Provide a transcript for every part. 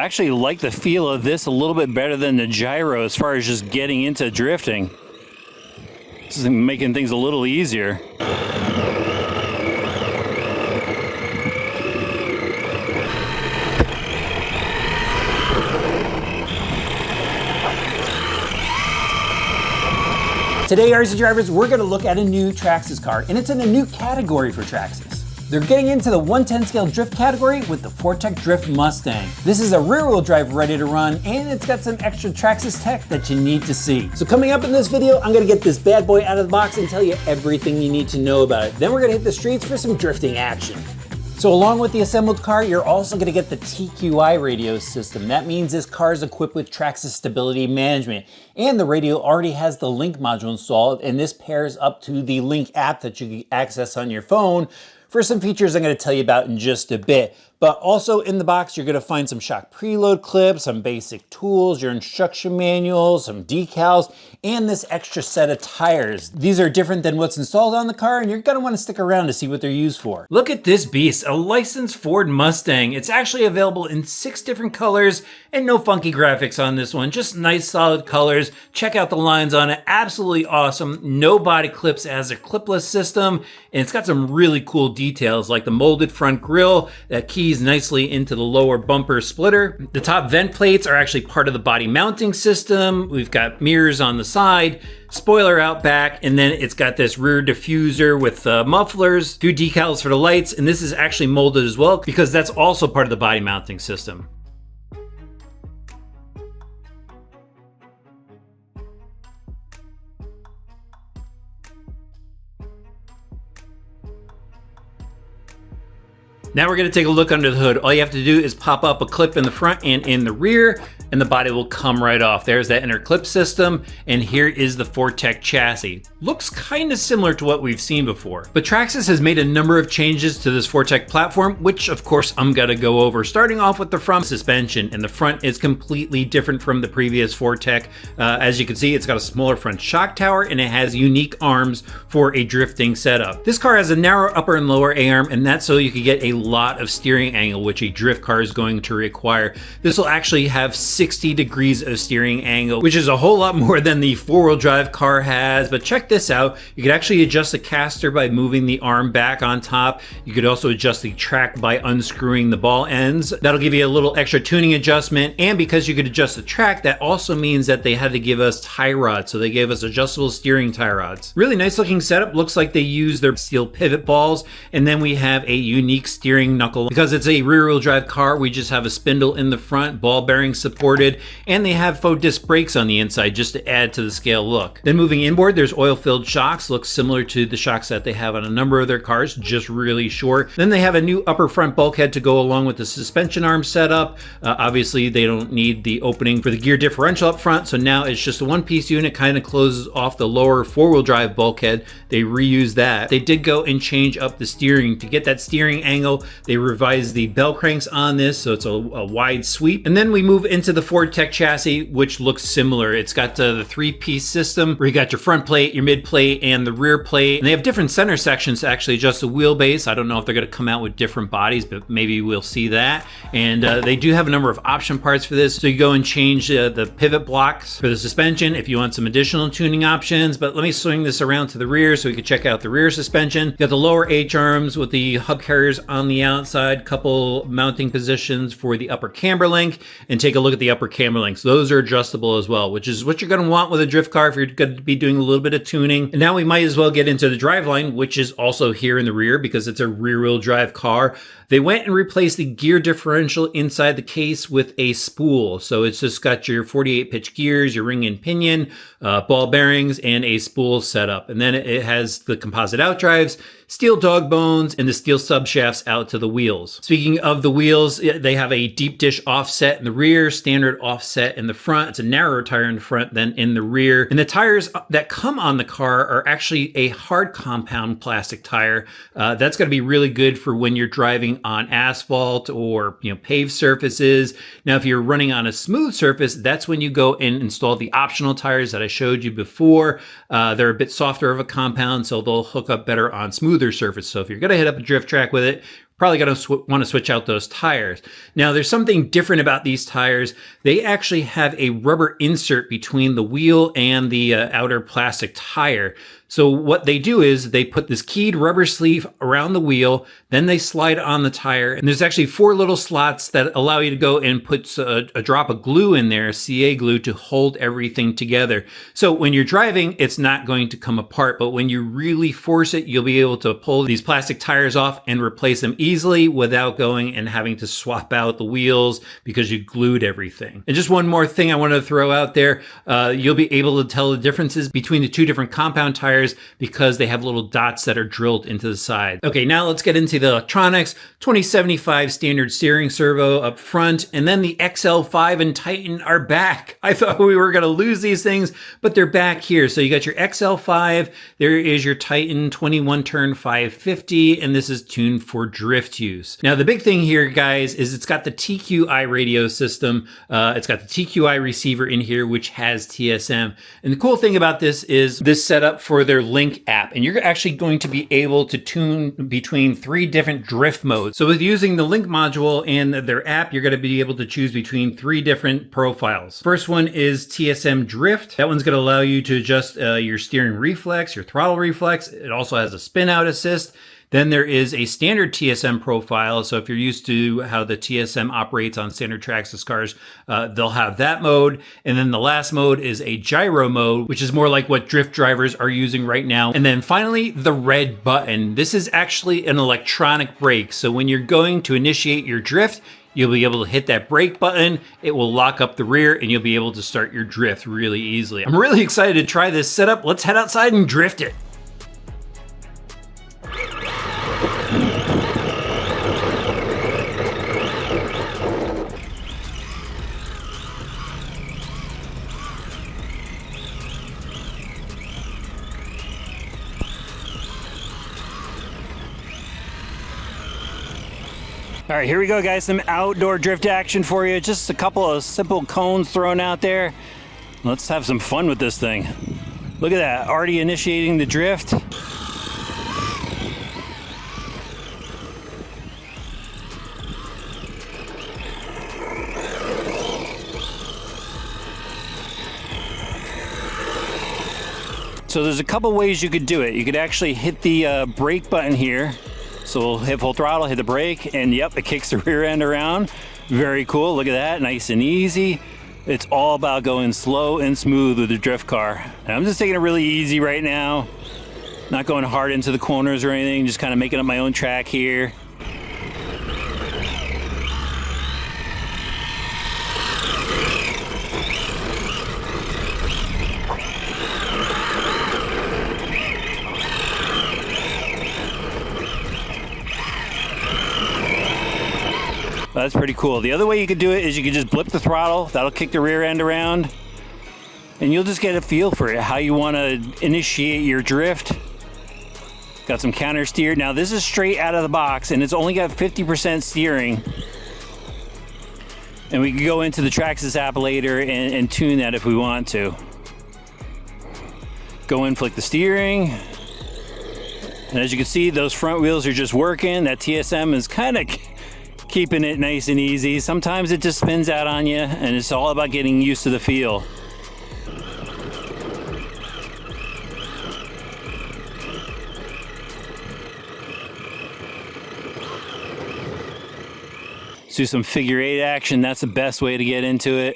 I actually like the feel of this a little bit better than the gyro as far as just getting into drifting. This is making things a little easier. Today, RC drivers, we're going to look at a new Traxxas car, and it's in a new category for Traxxas. They're getting into the 110 scale drift category with the Forte Drift Mustang. This is a rear-wheel drive ready to run, and it's got some extra Traxxas tech that you need to see. So coming up in this video, I'm going to get this bad boy out of the box and tell you everything you need to know about it. Then we're going to hit the streets for some drifting action. So along with the assembled car, you're also going to get the TQI radio system. That means this car is equipped with Traxxas stability management, and the radio already has the Link module installed, and this pairs up to the Link app that you can access on your phone for some features I'm going to tell you about in just a bit. But also in the box, you're going to find some shock preload clips, some basic tools, your instruction manual, some decals, and this extra set of tires. These are different than what's installed on the car, and you're going to want to stick around to see what they're used for. Look at this beast, a licensed Ford Mustang. It's actually available in 6 different colors and no funky graphics on this one. Just nice solid colors. Check out the lines on it. Absolutely awesome. No body clips. It has a clipless system, and it's got some really cool details like the molded front grille that keys nicely into the lower bumper splitter. The top vent plates are actually part of the body mounting system. We've got mirrors on the side, spoiler out back, and then it's got this rear diffuser with mufflers, 2 decals for the lights, and this is actually molded as well because that's also part of the body mounting system. Now we're going to take a look under the hood. All you have to do is pop up a clip in the front and in the rear, and the body will come right off. There's that inner clip system, and here is the Forte chassis. Looks kind of similar to what we've seen before. But Traxxas has made a number of changes to this Forte platform, which of course I'm going to go over. Starting off with the front suspension, and the front is completely different from the previous Forte. As you can see, it's got a smaller front shock tower, and it has unique arms for a drifting setup. This car has a narrow upper and lower A-arm, and that's so you can get a lot of steering angle, which a drift car is going to require. This will actually have 60 degrees of steering angle, which is a whole lot more than the 4-wheel drive car has. But check this out. You could actually adjust the caster by moving the arm back on top. You could also adjust the track by unscrewing the ball ends. That'll give you a little extra tuning adjustment. And because you could adjust the track, that also means that they had to give us tie rods. So they gave us adjustable steering tie rods. Really nice looking setup. Looks like they use their steel pivot balls. And then we have a unique steering knuckle. Because it's a rear-wheel drive car, we just have a spindle in the front, ball bearings supported, and they have faux disc brakes on the inside just to add to the scale look. Then moving inboard, there's oil-filled shocks. Looks similar to the shocks that they have on a number of their cars, just really short. Then they have a new upper front bulkhead to go along with the suspension arm setup. Obviously, they don't need the opening for the gear differential up front, so now it's just a one-piece unit, kind of closes off the lower 4-wheel drive bulkhead. They reuse that. They did go and change up the steering to get that steering angle. They revised the bell cranks on this, so it's a wide sweep. And then we move into the Forte chassis, which looks similar. It's got the 3-piece system where you got your front plate, your mid plate, and the rear plate. And they have different center sections to actually adjust the wheelbase. I don't know if they're going to come out with different bodies, but maybe we'll see that. And they do have a number of option parts for this. So you go and change the pivot blocks for the suspension if you want some additional tuning options. But let me swing this around to the rear so we can check out the rear suspension. You got the lower H-arms with the hub carriers on the outside, couple mounting positions for the upper camber link, and take a look at the upper camber links. Those are adjustable as well, which is what you're going to want with a drift car if you're going to be doing a little bit of tuning. And now we might as well get into the driveline, which is also here in the rear because it's a rear-wheel drive car. They went and replaced the gear differential inside the case with a spool. So it's just got your 48 pitch gears, your ring and pinion, ball bearings, and a spool setup. And then it has the composite outdrives, steel dog bones, and the steel subshafts out to the wheels. Speaking of the wheels, they have a deep dish offset in the rear, standard offset in the front. It's a narrower tire in the front than in the rear. And the tires that come on the car are actually a hard compound plastic tire. That's going to be really good for when you're driving on asphalt or paved surfaces. Now, if you're running on a smooth surface, that's when you go and install the optional tires that I showed you before. They're a bit softer of a compound, so they'll hook up better on smoother surface. So if you're going to hit up a drift track with it, probably going to want to switch out those tires. Now, there's something different about these tires. They actually have a rubber insert between the wheel and the outer plastic tire. So what they do is they put this keyed rubber sleeve around the wheel, then they slide on the tire. And there's actually 4 little slots that allow you to go and put a drop of glue in there, CA glue, to hold everything together. So when you're driving, it's not going to come apart. But when you really force it, you'll be able to pull these plastic tires off and replace them easily without going and having to swap out the wheels because you glued everything. And just one more thing I want to throw out there. You'll be able to tell the differences between the 2 different compound tires because they have little dots that are drilled into the side. Okay, now let's get into the electronics. 2075 standard steering servo up front, and then the XL5 and Titan are back. I thought we were going to lose these things, but they're back here. So you got your XL5, there is your Titan 21 turn 550, and this is tuned for drift use. Now the big thing here, guys, is it's got the TQI radio system. It's got the TQI receiver in here, which has TSM. And the cool thing about this is this setup for their Link app, and you're actually going to be able to tune between 3 different drift modes. So with using the Link module and their app, you're going to be able to choose between 3 different profiles. First one is TSM Drift. That one's going to allow you to adjust your steering reflex, your throttle reflex. It also has a spin out assist. Then there is a standard TSM profile. So if you're used to how the TSM operates on standard Traxxas cars, they'll have that mode. And then the last mode is a gyro mode, which is more like what drift drivers are using right now. And then finally, the red button. This is actually an electronic brake. So when you're going to initiate your drift, you'll be able to hit that brake button. It will lock up the rear and you'll be able to start your drift really easily. I'm really excited to try this setup. Let's head outside and drift it. All right, here we go, guys. Some outdoor drift action for you. Just a couple of simple cones thrown out there. Let's have some fun with this thing. Look at that, already initiating the drift. So there's a couple ways you could do it. You could actually hit the brake button here. So we'll hit full throttle, hit the brake, and yep, it kicks the rear end around. Very cool, look at that, nice and easy. It's all about going slow and smooth with the drift car. And I'm just taking it really easy right now. Not going hard into the corners or anything, just kind of making up my own track here. That's pretty cool. The other way you could do it is you could just blip the throttle. That'll kick the rear end around. And you'll just get a feel for it, how you want to initiate your drift. Got some counter steer. Now this is straight out of the box and it's only got 50% steering. And we can go into the Traxxas app later and tune that if we want to. Go in, flick the steering. And as you can see, those front wheels are just working. That TSM is kind of keeping it nice and easy. Sometimes it just spins out on you, and it's all about getting used to the feel. Let's do some figure 8 action. That's the best way to get into it.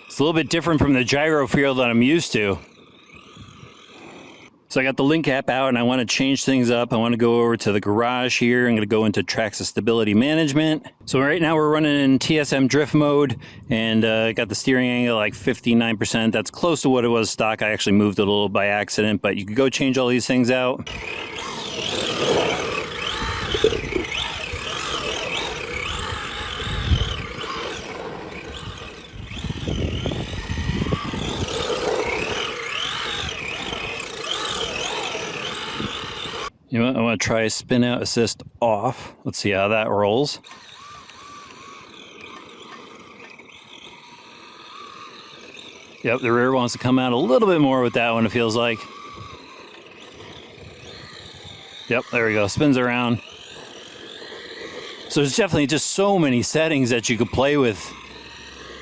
It's a little bit different from the gyro feel that I'm used to. So I got the Link app out and I want to change things up. I want to go over to the garage here. I'm going to go into Traxxas Stability Management. So right now we're running in TSM drift mode and got the steering angle like 59%. That's close to what it was stock. I actually moved it a little by accident, but you could go change all these things out. You know what, I want to try spin out assist off. Let's see how that rolls. Yep, the rear wants to come out a little bit more with that one, it feels like. Yep, there we go, spins around. So there's definitely just so many settings that you could play with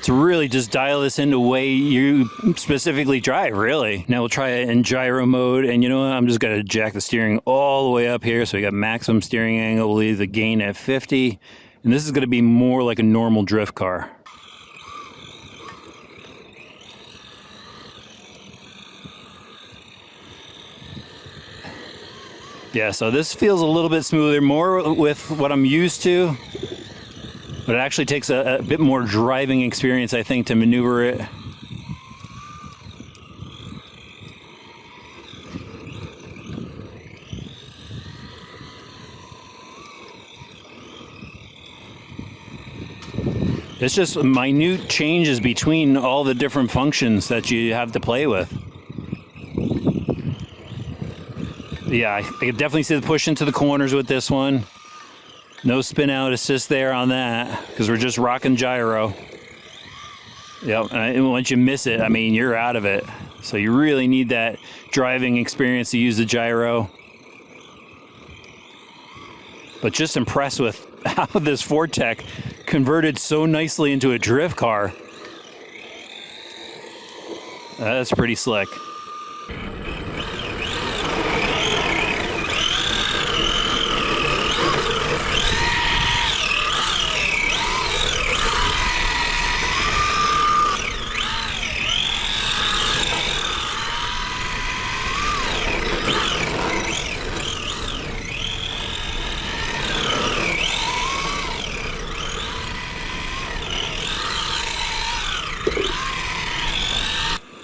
to really just dial this into the way you specifically drive, really. Now we'll try it in gyro mode, and you know what? I'm just gonna jack the steering all the way up here, so we got maximum steering angle. We'll leave the gain at 50, and this is gonna be more like a normal drift car. Yeah, so this feels a little bit smoother, more with what I'm used to. But it actually takes a bit more driving experience, I think, to maneuver it. It's just minute changes between all the different functions that you have to play with. Yeah, I can definitely see the push into the corners with this one. No spin out assist there on that, because we're just rocking gyro. Yep, and once you miss it, I mean, you're out of it. So you really need that driving experience to use the gyro. But just impressed with how this Forte converted so nicely into a drift car. That's pretty slick.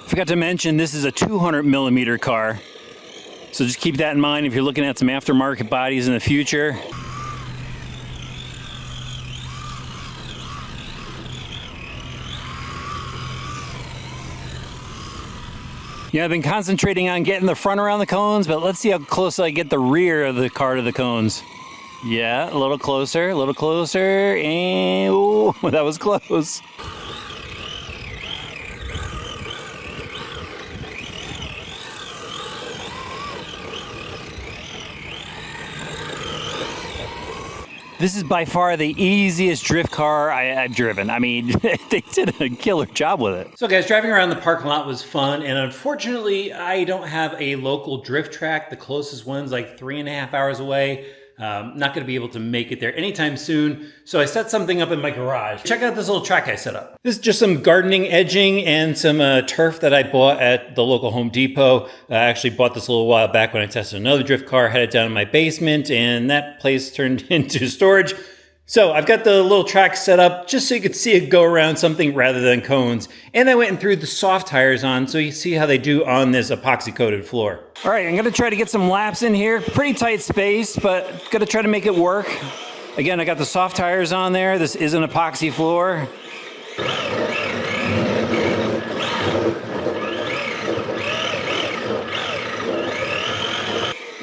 Forgot to mention, this is a 200mm car. So just keep that in mind if you're looking at some aftermarket bodies in the future. Yeah, I've been concentrating on getting the front around the cones, but let's see how close I get the rear of the car to the cones. Yeah, a little closer, and ooh, that was close. This is by far the easiest drift car I've driven. I mean, they did a killer job with it. So guys, driving around the parking lot was fun, and unfortunately, I don't have a local drift track. The closest one's like 3.5 hours away. Not gonna be able to make it there anytime soon, so I set something up in my garage. Check out this little track I set up. This is just some gardening edging and some turf that I bought at the local Home Depot. I actually bought this a little while back when I tested another drift car, had it down in my basement, and that place turned into storage. So I've got the little track set up just so you could see it go around something rather than cones. And I went and threw the soft tires on so you see how they do on this epoxy coated floor. All right, I'm gonna try to get some laps in here. Pretty tight space, but gonna try to make it work. Again, I got the soft tires on there. This is an epoxy floor.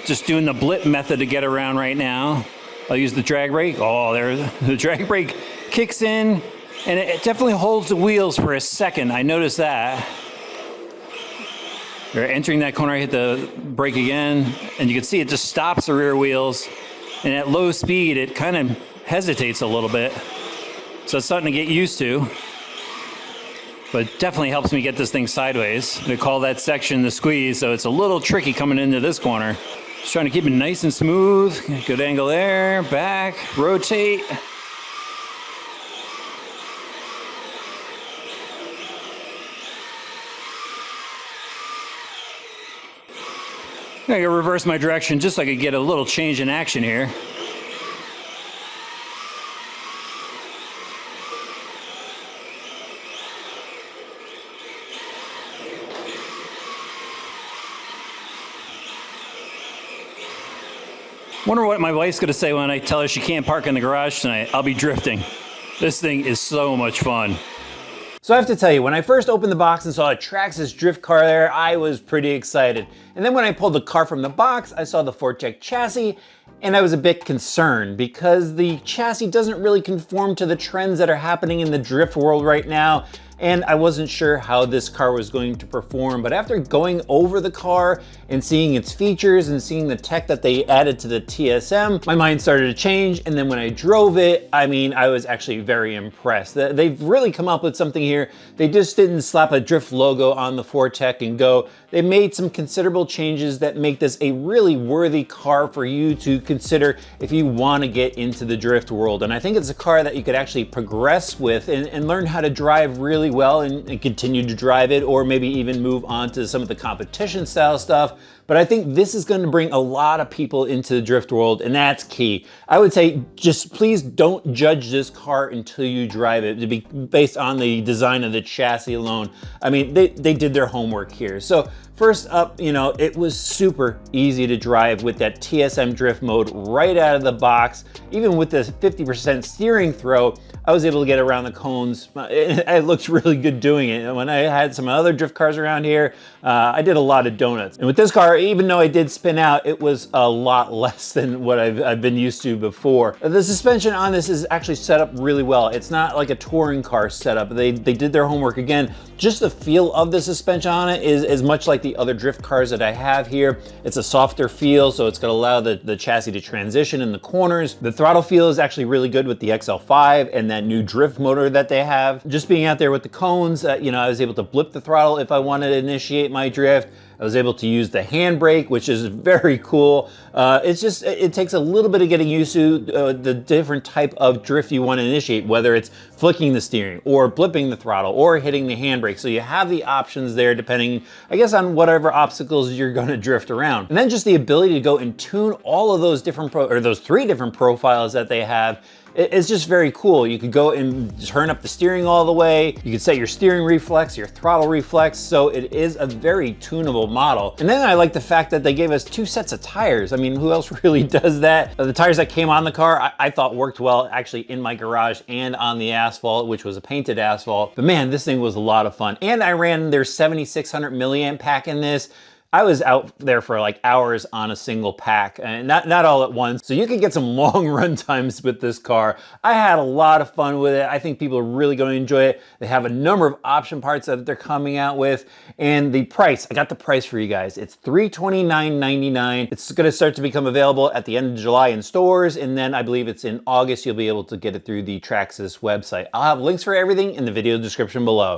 Just doing the blip method to get around right now. I'll use the drag brake. Oh, there, the drag brake kicks in, and it definitely holds the wheels for a second. I noticed that. We're entering that corner, I hit the brake again, and you can see it just stops the rear wheels. And at low speed, it kind of hesitates a little bit. So it's something to get used to. But it definitely helps me get this thing sideways. They call that section the squeeze, so it's a little tricky coming into this corner. Just trying to keep it nice and smooth. Good angle there, back, rotate. I gotta reverse my direction just so I could get a little change in action here. Wonder what my wife's gonna say when I tell her she can't park in the garage tonight. I'll be drifting. This thing is so much fun. So I have to tell you, when I first opened the box and saw a Traxxas drift car there, I was pretty excited. And then when I pulled the car from the box, I saw the Forte chassis, and I was a bit concerned because the chassis doesn't really conform to the trends that are happening in the drift world right now. and I wasn't sure how this car was going to perform. But after going over the car and seeing its features and seeing the tech that they added to the TSM, my mind started to change. And then when I drove it, I mean, I was actually very impressed. They've really come up with something here. They just didn't slap a Drift logo on the Forte and go. They made some considerable changes that make this a really worthy car for you to consider if you want to get into the drift world. And I think it's a car that you could actually progress with and learn how to drive really well and continue to drive it, or maybe even move on to some of the competition style stuff. But I think this is going to bring a lot of people into the drift world, and that's key. I would say just please don't judge this car until you drive it, to be based on the design of the chassis alone. I mean, they did their homework here. So first up, you know, it was super easy to drive with that TSM drift mode right out of the box. Even with this 50% steering throw, I was able to get around the cones. It looked really good doing it. When I had some other drift cars around here, I did a lot of donuts. And with this car, even though I did spin out, it was a lot less than what I've been used to before. The suspension on this is actually set up really well. It's not like a touring car setup. They did their homework. Again, just the feel of the suspension on it is much like the other drift cars that I have here. It's a softer feel, so it's gonna allow the chassis to transition in the corners. The throttle feel is actually really good with the XL5 and that new drift motor that they have. Just being out there with the cones, you know, I was able to blip the throttle if I wanted to initiate my drift. I was able to use the handbrake, which is very cool. It takes a little bit of getting used to the different type of drift you want to initiate, whether it's flicking the steering or blipping the throttle or hitting the handbrake. So you have the options there depending, I guess, on whatever obstacles you're going to drift around. And then just the ability to go and tune all of those different, those 3 different profiles that they have. It's just very cool. You could go and turn up the steering all the way. You could set your steering reflex, your throttle reflex. So it is a very tunable model. And then I like the fact that they gave us 2 sets of tires. I mean, who else really does that? The tires that came on the car, I thought worked well actually in my garage and on the asphalt, which was a painted asphalt. But man, this thing was a lot of fun. And I ran their 7,600 milliamp pack in this. I was out there for like hours on a single pack, and not all at once. So you can get some long run times with this car. I had a lot of fun with it. I think people are really going to enjoy it. They have a number of option parts that they're coming out with, and the price, I got the price for you guys. It's $329.99. It's going to start to become available at the end of July in stores, and then I believe it's in August you'll be able to get it through the Traxxas website. I'll have links for everything in the video description below.